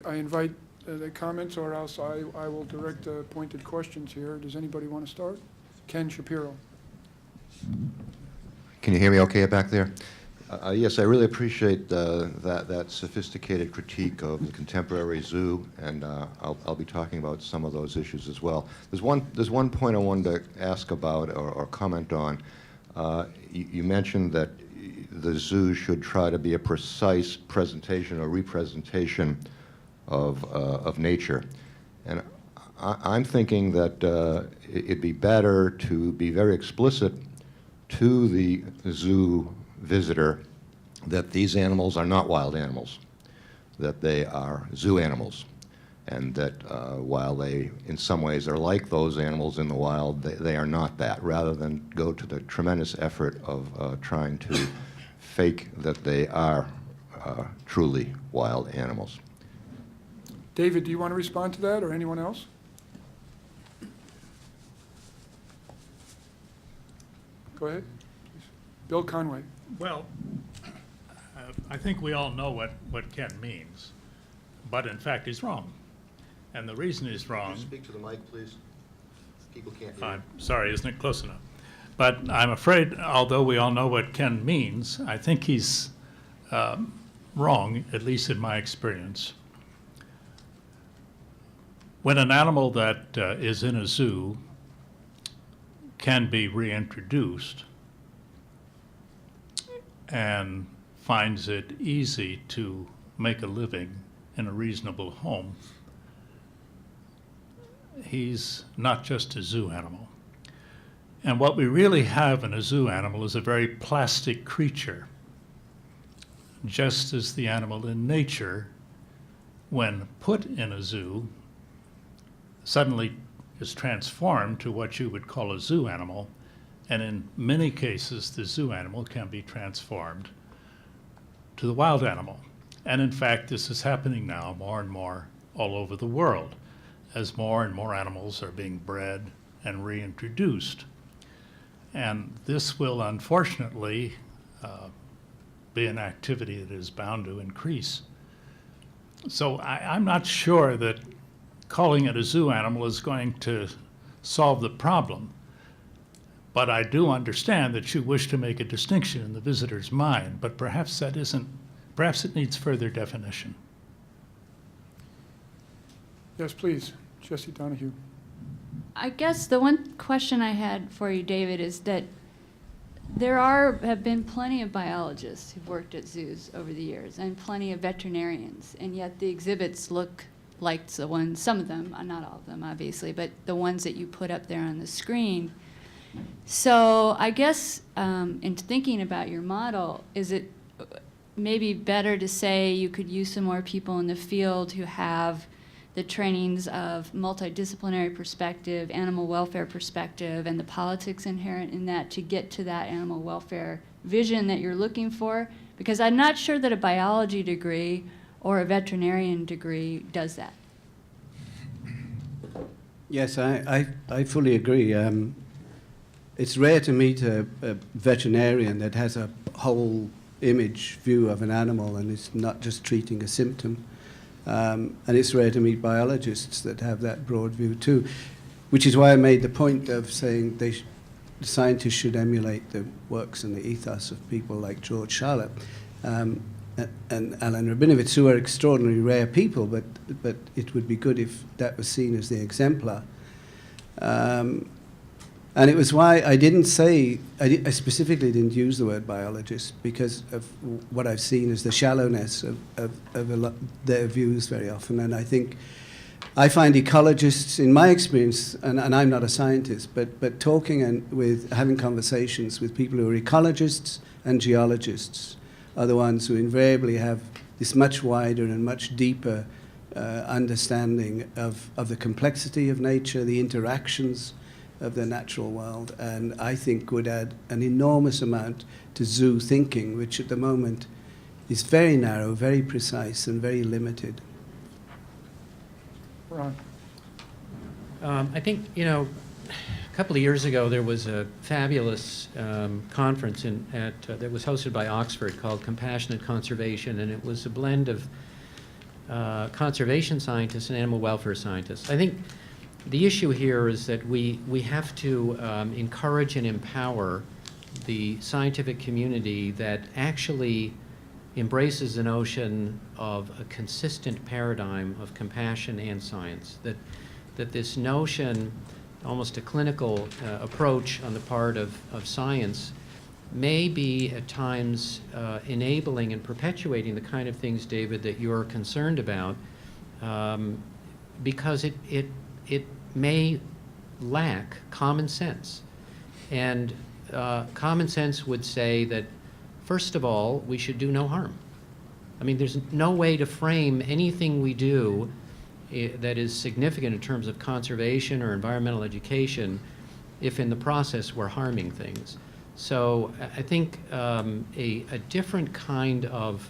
I invite the comments, or else I will direct pointed questions here. Does anybody want to start? Ken Shapiro. Can you hear me okay back there? Yes, I really appreciate that sophisticated critique of the contemporary zoo, and I'll be talking about some of those issues as well. There's one point I wanted to ask about or comment on. You mentioned that the zoo should try to be a precise presentation or representation of nature, and I'm thinking that it'd be better to be very explicit to the zoo visitor that these animals are not wild animals, that they are zoo animals, and that while they in some ways are like those animals in the wild, they are not that, rather than go to the tremendous effort of trying to fake that they are truly wild animals. David, do you want to respond to that, or anyone else? Go ahead. Please. Bill Conway. Well, I think we all know what Ken means, but in fact he's wrong. And the reason he's wrong... Could you speak to the mic, please? People can't hear. I'm sorry, isn't it close enough? But I'm afraid, although we all know what Ken means, I think he's wrong, at least in my experience. When an animal that is in a zoo can be reintroduced and finds it easy to make a living in a reasonable home, he's not just a zoo animal. And what we really have in a zoo animal is a very plastic creature, just as the animal in nature, when put in a zoo, suddenly is transformed to what you would call a zoo animal, and in many cases the zoo animal can be transformed to the wild animal. And in fact, this is happening now more and more all over the world, as more and more animals are being bred and reintroduced. And this will unfortunately be an activity that is bound to increase. So I'm not sure that calling it a zoo animal is going to solve the problem. But I do understand that you wish to make a distinction in the visitor's mind, but perhaps that isn't, perhaps it needs further definition. Yes, please. Jesse Donahue. I guess the one question I had for you, David, is that there have been plenty of biologists who've worked at zoos over the years, and plenty of veterinarians, and yet the exhibits look like the ones, some of them, not all of them obviously, but the ones that you put up there on the screen. So I guess in thinking about your model, is it maybe better to say you could use some more people in the field who have the trainings of multidisciplinary perspective, animal welfare perspective, and the politics inherent in that to get to that animal welfare vision that you're looking for? Because I'm not sure that a biology degree or a veterinarian degree does that. Yes, I fully agree. It's rare to meet a veterinarian that has a whole image view of an animal and is not just treating a symptom. And it's rare to meet biologists that have that broad view too, which is why I made the point of saying the scientists should emulate the works and the ethos of people like George Charlotte and Alan Rabinowitz, who are extraordinarily rare people, but it would be good if that was seen as the exemplar. And it was why I didn't say, I specifically didn't use the word biologist, because of what I've seen as the shallowness of their views very often. And I think I find ecologists, in my experience, and I'm not a scientist, but talking and having conversations with people who are ecologists and geologists are the ones who invariably have this much wider and much deeper understanding of the complexity of nature, the interactions of the natural world, and I think would add an enormous amount to zoo thinking, which at the moment is very narrow, very precise, and very limited. Ron. I think, a couple of years ago there was a fabulous conference that was hosted by Oxford called Compassionate Conservation, and it was a blend of conservation scientists and animal welfare scientists. I think the issue here is that we have to encourage and empower the scientific community that actually embraces the notion of a consistent paradigm of compassion and science, that this notion, almost a clinical approach on the part of science, may be at times enabling and perpetuating the kind of things, David, that you're concerned about, because it may lack common sense. And common sense would say that, first of all, we should do no harm. I mean, there's no way to frame anything we do that is significant in terms of conservation or environmental education if in the process we're harming things. So I think a different kind of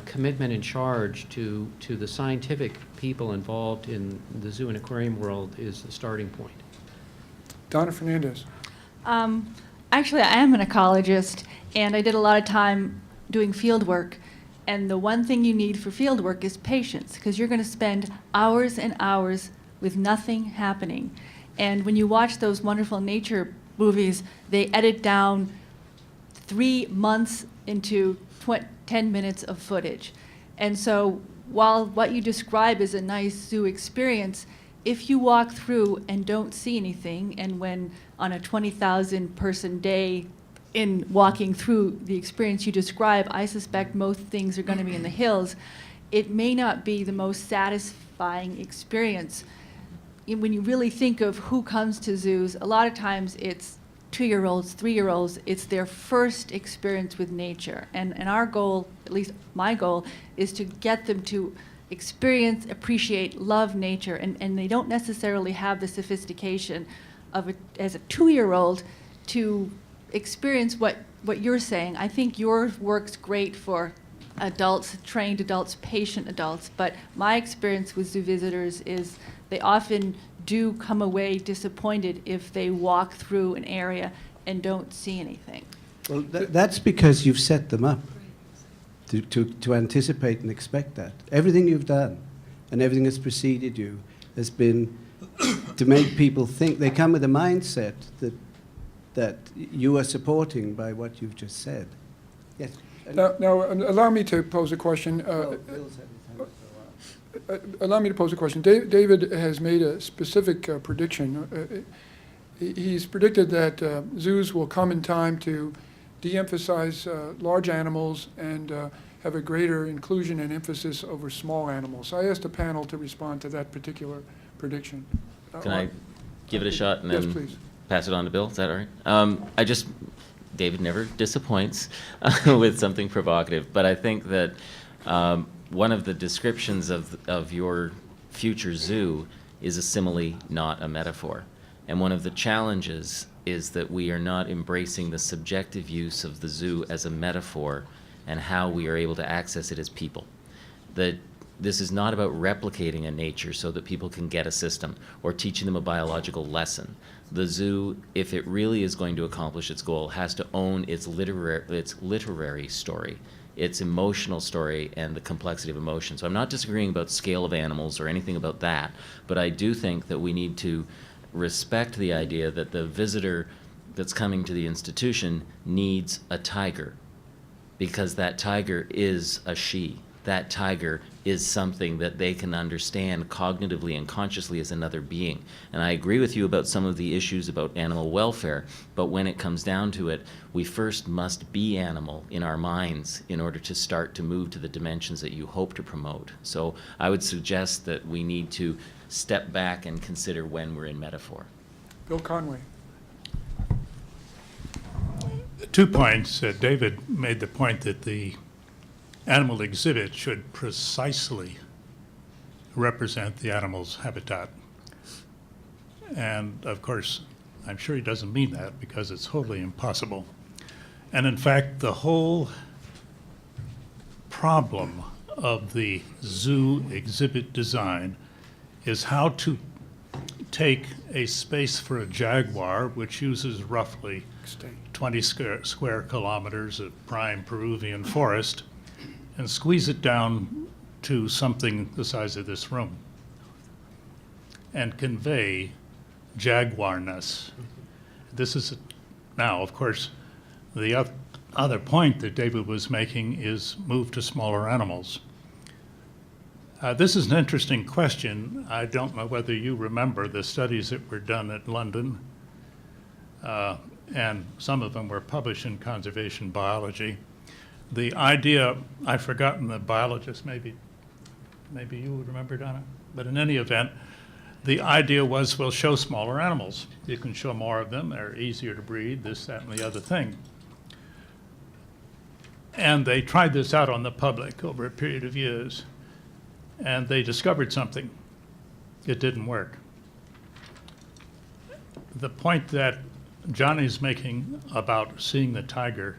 commitment and charge to the scientific people involved in the zoo and aquarium world is the starting point. Donna Fernandez. Actually, I am an ecologist, and I did a lot of time doing field work. And the one thing you need for field work is patience, because you're going to spend hours and hours with nothing happening. And when you watch those wonderful nature movies, they edit down 3 months into 10 minutes of footage. And so while what you describe is a nice zoo experience, if you walk through and don't see anything, and when on a 20,000 person day in walking through the experience you describe, I suspect most things are going to be in the hills, it may not be the most satisfying experience. When you really think of who comes to zoos, a lot of times it's 2-year-olds, 3-year-olds, it's their first experience with nature. And our goal, at least my goal, is to get them to experience, appreciate, love nature, and they don't necessarily have the sophistication of as a 2-year-old to experience what you're saying. I think your work's great for adults, trained adults, patient adults, but my experience with zoo visitors is they often do come away disappointed if they walk through an area and don't see anything. Well, that's because you've set them up to anticipate and expect that. Everything you've done and everything that's preceded you has been to make people think. They come with a mindset that you are supporting by what you've just said. Yes. Now, allow me to pose a question. Allow me to pose a question. David has made a specific prediction. He's predicted that zoos will come in time to de-emphasize large animals and have a greater inclusion and emphasis over small animals. I asked the panel to respond to that particular prediction. Can I give it a shot and Yes, then please. pass it on to Bill? Is that all right? David never disappoints with something provocative, but I think that one of the descriptions of your future zoo is a simile, not a metaphor. And one of the challenges is that we are not embracing the subjective use of the zoo as a metaphor and how we are able to access it as people. That this is not about replicating a nature so that people can get a system or teaching them a biological lesson. The zoo, if it really is going to accomplish its goal, has to own its literary story, its emotional story, and the complexity of emotion. So I'm not disagreeing about scale of animals or anything about that, but I do think that we need to respect the idea that the visitor that's coming to the institution needs a tiger, because that tiger is a she. That tiger is something that they can understand cognitively and consciously as another being. And I agree with you about some of the issues about animal welfare, but when it comes down to it, we first must be animal in our minds in order to start to move to the dimensions that you hope to promote. So I would suggest that we need to step back and consider when we're in metaphor. Bill Conway. 2 points. David made the point that the animal exhibit should precisely represent the animal's habitat. And of course, I'm sure he doesn't mean that because it's wholly impossible. And in fact, the whole problem of the zoo exhibit design is how to take a space for a jaguar, which uses roughly 20 square kilometers of prime Peruvian forest, and squeeze it down to something the size of this room and convey jaguarness. This is, now, of course, the other point that David was making is move to smaller animals. This is an interesting question. I don't know whether you remember the studies that were done at London, and some of them were published in Conservation Biology. The idea, I've forgotten the biologist, maybe you would remember, Donna, but in any event, the idea was we'll show smaller animals. You can show more of them, they're easier to breed, this, that, and the other thing. And they tried this out on the public over a period of years, and they discovered something. It didn't work. The point that Johnny's making about seeing the tiger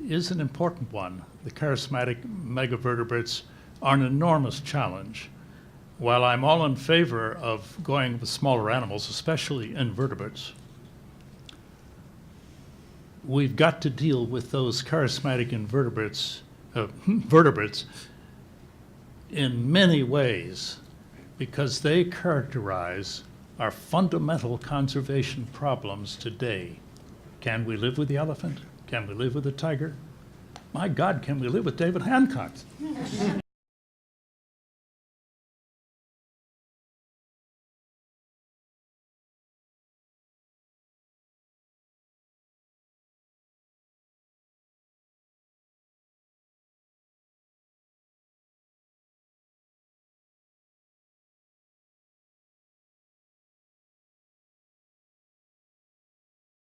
is an important one. The charismatic megavertebrates are an enormous challenge. While I'm all in favor of going with smaller animals, especially invertebrates, we've got to deal with those charismatic invertebrates, vertebrates in many ways, because they characterize our fundamental conservation problems today. Can we live with the elephant? Can we live with the tiger? My God, can we live with David Hancock?